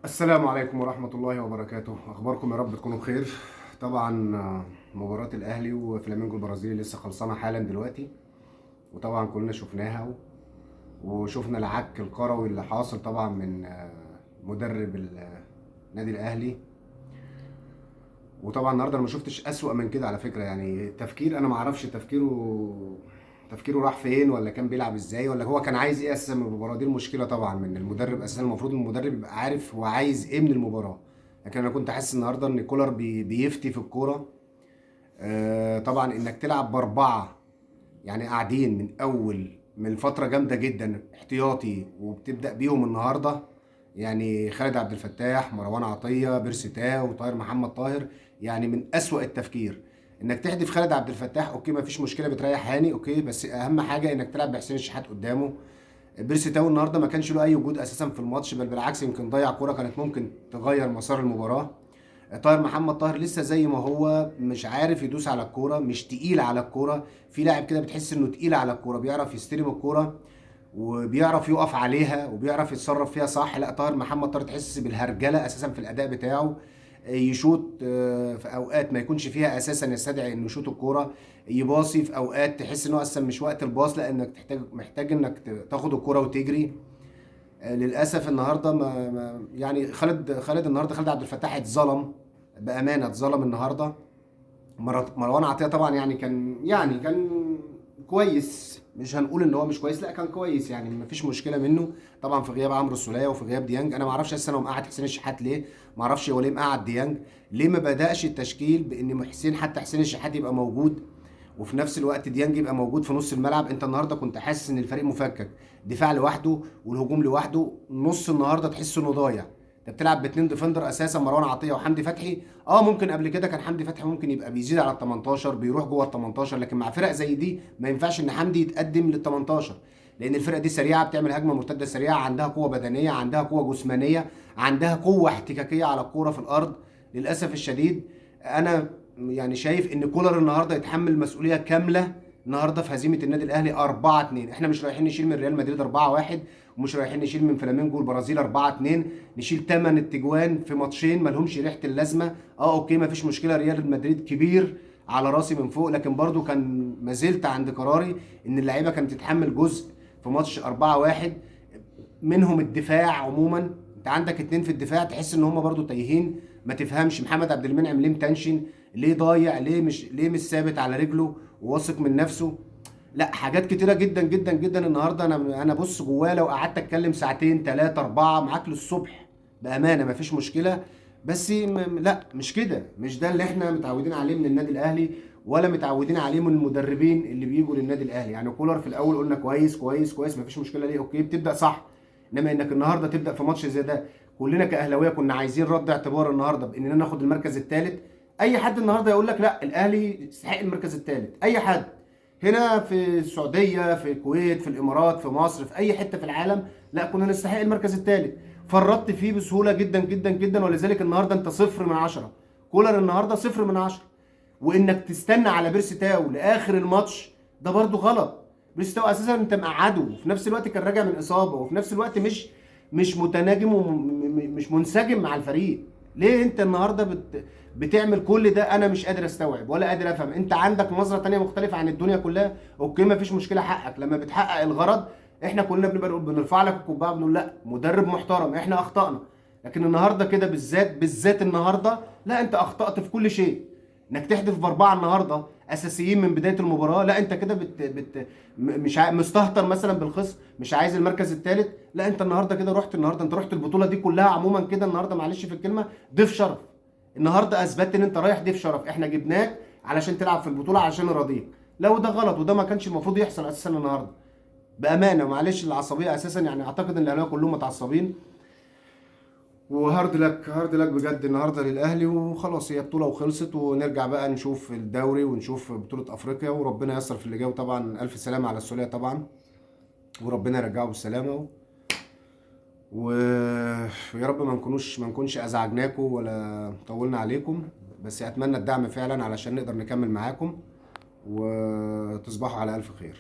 السلام عليكم ورحمة الله وبركاته. أخباركم يا رب تكونوا بخير. طبعا مباراة الأهلي وفلامينجو البرازيلي لسه خلصانة حالا دلوقتي، وطبعا كلنا شفناها وشفنا العك الكروي اللي حاصل طبعا من مدرب النادي الأهلي. وطبعا النهارده انا ما شفتش اسوأ من كده على فكره، يعني تفكير انا ما اعرفش تفكيره راح فين، ولا كان بيلعب ازاي، ولا هو كان عايز ايه اساسا من المباراه. دي المشكله طبعا من المدرب. اساسا المفروض المدرب يبقى عارف هو عايز ايه من المباراه. لكن انا كنت حاسس النهارده ان كولر بيفتي في الكوره. طبعا انك تلعب باربعه، يعني قاعدين من فتره جامده جدا احتياطي، وبتبدا بيهم النهارده. يعني خالد عبد الفتاح، مروان عطيه، بيرسي تاو، وطاهر محمد طاهر. يعني من اسوأ التفكير انك تحذف خالد عبد الفتاح. اوكي ما فيش مشكله، بتريح هاني، اوكي، بس اهم حاجه انك تلعب بحسين الشحات قدامه. بيرسي تاو النهارده ما كانش له اي وجود اساسا في الماتش، بل بالعكس يمكن ضيع كوره كانت ممكن تغير مسار المباراه. طاهر محمد طاهر لسه زي ما هو، مش عارف يدوس على الكوره، مش تقيل على الكوره. في لاعب كده بتحس انه تقيل على الكوره، بيعرف يستلم الكوره وبيعرف يقف عليها وبيعرف يتصرف فيها صح. لا، طاهر محمد طاهر تحس بالهرجله اساسا في الاداء بتاعه. يشوط في اوقات ما يكونش فيها اساسا يستدعي انه يشوط الكوره. يباصي في اوقات تحس انه اصلا مش وقت الباص، لانك محتاج انك تاخد الكوره وتجري. للاسف النهارده يعني خالد النهارده، خالد عبد الفتاح اتظلم. بامانه اتظلم النهارده. مروان عطيه طبعا يعني كان كويس، مش هنقول ان هو مش كويس، لا كان كويس، يعني مفيش مشكله منه. طبعا في غياب عمرو السوليه وفي غياب ديانج. انا ما اعرفش اصلا هو مقعد حسين الشحات ليه. ما اعرفش هو ليه مقعد ديانج. ليه ما بداش التشكيل بان حتى حسين الشحات يبقى موجود، وفي نفس الوقت ديانج يبقى موجود في نص الملعب. انت النهارده كنت حاسس ان الفريق مفكك، دفاع لوحده والهجوم لوحده. نص النهارده تحس انه ضايع. انت بتلعب باتنين ديفندر اساسا، مروان عطيه وحمدي فتحي. ممكن قبل كده كان حمدي فتحي ممكن يبقى بيزيد على ال 18، بيروح جوه ال 18، لكن مع فرق زي دي ما ينفعش ان حمدي يتقدم لل 18، لان الفرقه دي سريعه، بتعمل هجمه مرتده سريعه، عندها قوه بدنيه، عندها قوه جسمانيه، عندها قوه احتكاكيه على الكوره في الارض. للاسف الشديد انا يعني شايف ان كولر النهارده يتحمل مسؤوليه كامله النهارده في هزيمه النادي الاهلي 4-2. احنا مش رايحين نشيل من ريال مدريد 4-1، ومش رايحين نشيل من فلامينجو البرازيل 4-2. نشيل 8 تجوان في ماتشين ما لهمش ريحه اللازمه. اوكي ما فيش مشكله، ريال مدريد كبير على راسي من فوق، لكن برضو كان ما زلت عند قراري ان اللعيبه كانت تتحمل جزء في ماتش 4-1. منهم الدفاع عموما. انت عندك اتنين في الدفاع تحس ان هم برضو تايهين، ما تفهمش محمد عبد المنعم ليه متنشن، ليه ضايع، ليه مش ثابت على رجله وواثق من نفسه. لا، حاجات كتيره جدا جدا جدا النهارده. انا بص جواه لو قعدت اتكلم ساعتين ثلاثه اربعه معاك للصبح بامانه ما فيش مشكله. بس لا، مش كده، مش ده اللي احنا متعودين عليه من النادي الاهلي، ولا متعودين عليه من المدربين اللي بيجوا للنادي الاهلي. يعني كولر في الاول قلنا كويس كويس كويس ما فيش مشكله، ليه اوكي بتبدا صح. انما انك النهارده تبدا في ماتش زي ده، كلنا كاهلاويه كنا عايزين رد اعتبار النهارده باننا ناخد المركز الثالث. اي حد النهارده يقول لك لا الاهلي يستحق المركز الثالث، اي حد هنا في السعوديه، في الكويت، في الامارات، في مصر، في اي حته في العالم، لا كنا نستحق المركز الثالث. فرطت فيه بسهوله جدا جدا جدا، ولذلك النهارده انت 0/10. كولر النهارده 0/10. وانك تستنى على بيرسي تاو لاخر الماتش ده برضو غلط. بيرسي تاو اساسا انت مقعده، وفي نفس الوقت كان راجع من اصابه، وفي نفس الوقت مش متناغم ومش منسجم مع الفريق. ليه انت النهارده بتعمل كل ده؟ انا مش قادر استوعب ولا قادر افهم. انت عندك نظره تانية مختلفه عن الدنيا كلها، اوكي ما فيش مشكله، حقك لما بتحقق الغرض. احنا كلنا بنبقى بنرفع لك القبعه، بنقول لا مدرب محترم، احنا اخطانا. لكن النهارده كده بالذات النهارده، لا انت اخطات في كل شيء. انك تحدف باربعه النهارده اساسيين من بدايه المباراه، لا انت كده مش مستهتر مثلا بالخصم، مش عايز المركز الثالث. لا انت النهارده كده انت رحت البطوله دي كلها عموما كده النهارده، معلش في الكلمه، ضيف شرف. النهارده اثبتت ان انت رايح ضيف شرف، احنا جبناك علشان تلعب في البطوله عشان نراضيك. لو ده غلط وده ما كانش المفروض يحصل اساسا النهارده. بامانه معلش العصبيه اساسا، يعني اعتقد ان الاهلاويه كلهم متعصبين. وهارد لك هارد لك بجد النهارده للاهلي، وخلاص هي بطوله وخلصت، ونرجع بقى نشوف الدوري ونشوف بطوله افريقيا، وربنا ييسر في اللي جاي. وطبعا الف سلامه على السوليه طبعا، وربنا يرجعه بالسلامه. ويا رب ما نكونش ازعجناكم ولا طولنا عليكم، بس اتمنى الدعم فعلا علشان نقدر نكمل معاكم. وتصبحوا على الف خير.